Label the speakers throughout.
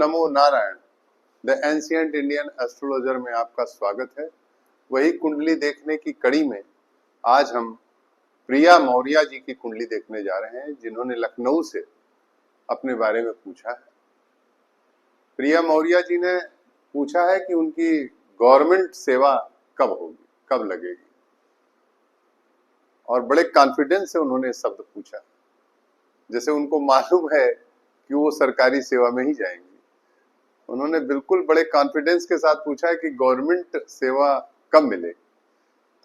Speaker 1: NaMo Narayan. The ancient Indian astrologer में आपका स्वागत है। वही कुंडली देखने की कड़ी में आज हम प्रिया मौर्य जी की कुंडली देखने जा रहे हैं, जिन्होंने लखनऊ से अपने बारे में पूछा है। प्रिया मौर्य जी ने पूछा है कि उनकी गवर्नमेंट सेवा कब होगी, कब लगेगी, और बड़े कॉन्फिडेंस से उन्होंने शब्द पूछा, जैसे उनको मालूम है कि वो सरकारी सेवा में ही जाएंगे। उन्होंने बिल्कुल बड़े कॉन्फिडेंस के साथ पूछा है कि गवर्नमेंट सेवा कब मिले।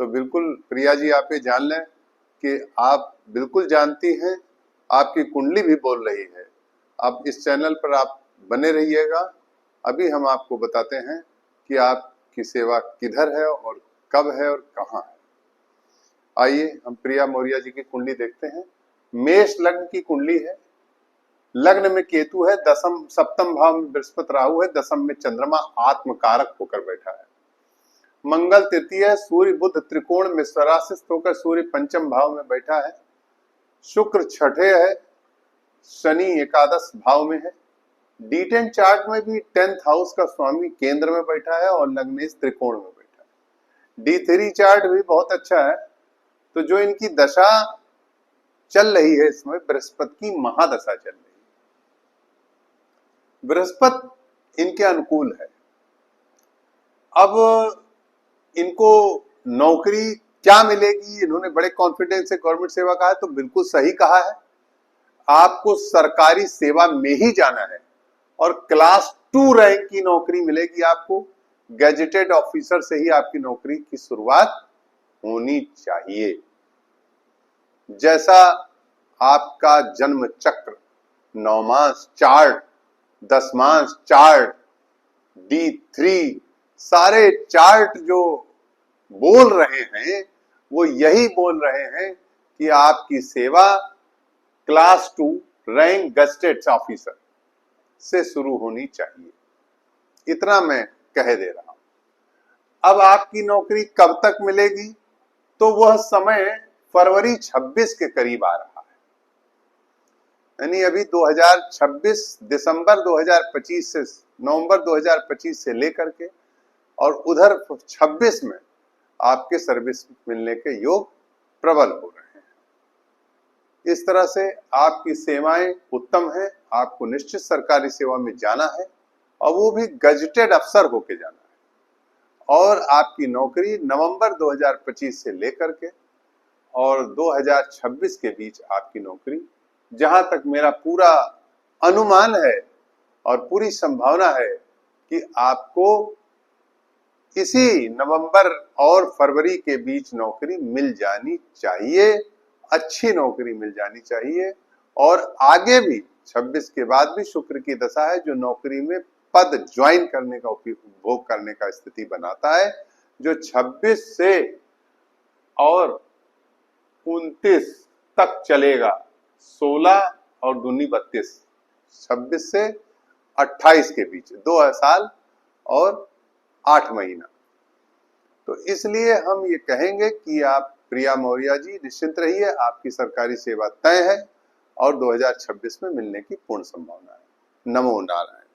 Speaker 1: तो बिल्कुल प्रिया जी, आप ये जान लें कि आप बिल्कुल जानती हैं, आपकी कुंडली भी बोल रही है। आप इस चैनल पर आप बने रहिएगा। अभी हम आपको बताते हैं कि आपकी सेवा किधर है और कब है और कहाँ है। आइए हम प्रिया मौर्य जी की कुंडली देखते हैं। मेष लग्न की कुंडली है। लग्न में केतु है, दशम सप्तम भाव में बृहस्पति राहु है, दशम में चंद्रमा आत्मकारक होकर बैठा है। मंगल तृतीय, सूर्य बुध त्रिकोण में स्वराशित होकर सूर्य पंचम भाव में बैठा है। शुक्र छठे है, शनि एकादश भाव में है। D10 चार्ट में भी 10th हाउस का स्वामी केंद्र में बैठा है और लग्नेश त्रिकोण में बैठा है। D3 चार्ट भी बहुत अच्छा है। तो जो इनकी दशा चल रही है, इसमें बृहस्पति की महादशा चल रही है। बृहस्पति इनके अनुकूल है। अब इनको नौकरी क्या मिलेगी, इन्होंने बड़े कॉन्फिडेंस से गवर्नमेंट सेवा कहा है, तो बिल्कुल सही कहा है। आपको सरकारी सेवा में ही जाना है और क्लास 2 रैंक की नौकरी मिलेगी। आपको गैजेटेड ऑफिसर से ही आपकी नौकरी की शुरुआत होनी चाहिए। जैसा आपका जन्म चक्र, नवमांश चार्ट, दशमांश चार्ट, D3, सारे चार्ट जो बोल रहे हैं वो यही बोल रहे हैं कि आपकी सेवा क्लास 2 रैंक गजेटेड ऑफिसर से शुरू होनी चाहिए। इतना मैं कह दे रहा हूं। अब आपकी नौकरी कब तक मिलेगी, तो वह समय फरवरी 26 के करीब आ रहा है। यानी अभी 2026 दिसंबर 2025 से नवंबर 2025 से लेकर के और उधर 26 में आपके सर्विस मिलने के योग प्रबल हो रहे हैं। इस तरह से आपकी सेवाएं उत्तम है। आपको निश्चित सरकारी सेवा में जाना है और वो भी गजेटेड अफसर होके जाना है। और आपकी नौकरी नवंबर 2025 से लेकर के और 2026 के बीच आपकी नौकरी, जहां तक मेरा पूरा अनुमान है और पूरी संभावना है कि आपको इसी नवंबर और फरवरी के बीच नौकरी मिल जानी चाहिए, अच्छी नौकरी मिल जानी चाहिए। और आगे भी 26 के बाद भी शुक्र की दशा है, जो नौकरी में पद ज्वाइन करने का उपभोग करने का स्थिति बनाता है, जो 26 से और 29 तक चलेगा। 16 और दूनी 32, 26 से 28 के बीच 2 साल और 8 महीना। तो इसलिए हम ये कहेंगे कि आप प्रिया मौर्य जी निश्चिंत रहिए, आपकी सरकारी सेवा तय है और 2026 में मिलने की पूर्ण संभावना है। नमो नारायण।